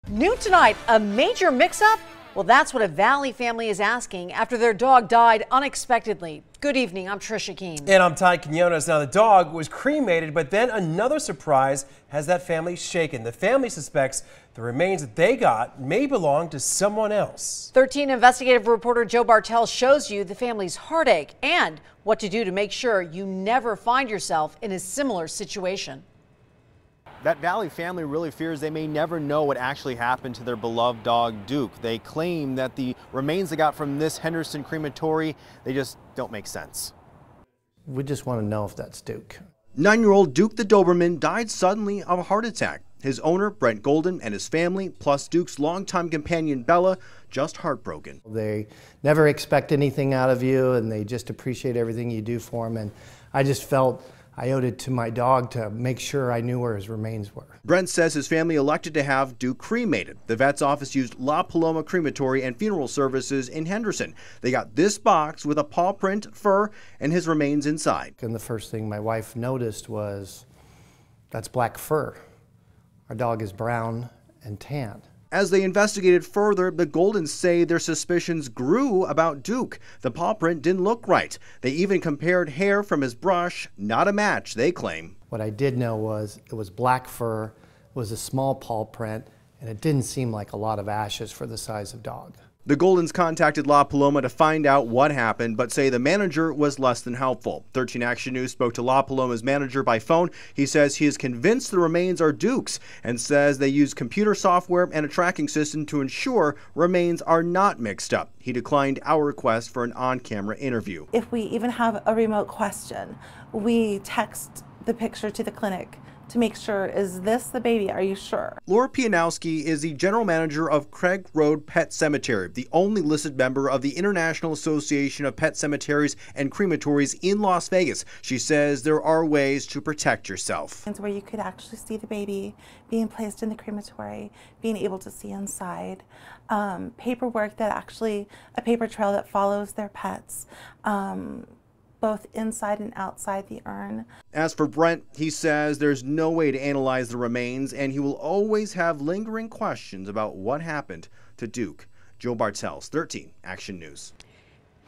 New tonight, a major mix-up? Well, that's what a Valley family is asking after their dog died unexpectedly. Good evening, I'm Trisha Keene. And I'm Ty Quinones. Now, the dog was cremated, but then another surprise has that family shaken. The family suspects the remains that they got may belong to someone else. 13 investigative reporter Joe Bartel shows you the family's heartache and what to do to make sure you never find yourself in a similar situation. That Valley family really fears they may never know what actually happened to their beloved dog, Duke. They claim that the remains they got from this Henderson crematory, they just don't make sense. We just want to know if that's Duke. 9-year-old Duke the Doberman died suddenly of a heart attack. His owner, Brent Golden, and his family, plus Duke's longtime companion, Bella, just heartbroken. They never expect anything out of you, and they just appreciate everything you do for them. And I just felt I owed it to my dog to make sure I knew where his remains were. Brent says his family elected to have Duke cremated. The vet's office used La Paloma Crematory and Funeral Services in Henderson. They got this box with a paw print, fur, and his remains inside. And the first thing my wife noticed was, that's black fur. Our dog is brown and tan. As they investigated further, the Goldens say their suspicions grew about Duke. The paw print didn't look right. They even compared hair from his brush, not a match, they claim. What I did know was it was black fur, it was a small paw print, and it didn't seem like a lot of ashes for the size of dog. The Goldens contacted La Paloma to find out what happened, but say the manager was less than helpful. 13 Action News spoke to La Paloma's manager by phone. He says he is convinced the remains are Duke's and says they use computer software and a tracking system to ensure remains are not mixed up. He declined our request for an on-camera interview. If we even have a remote question, we text the picture to the clinic to make sure, is this the baby? Are you sure? Laura Pianowski is the general manager of Craig Road Pet Cemetery, the only listed member of the International Association of Pet Cemeteries and Crematories in Las Vegas. She says there are ways to protect yourself. Where you could actually see the baby being placed in the crematory, being able to see inside, paperwork that actually, a paper trail that follows their pets, both inside and outside the urn. As for Brent, he says there's no way to analyze the remains and he will always have lingering questions about what happened to Duke. Joe Bartels, 13 Action News.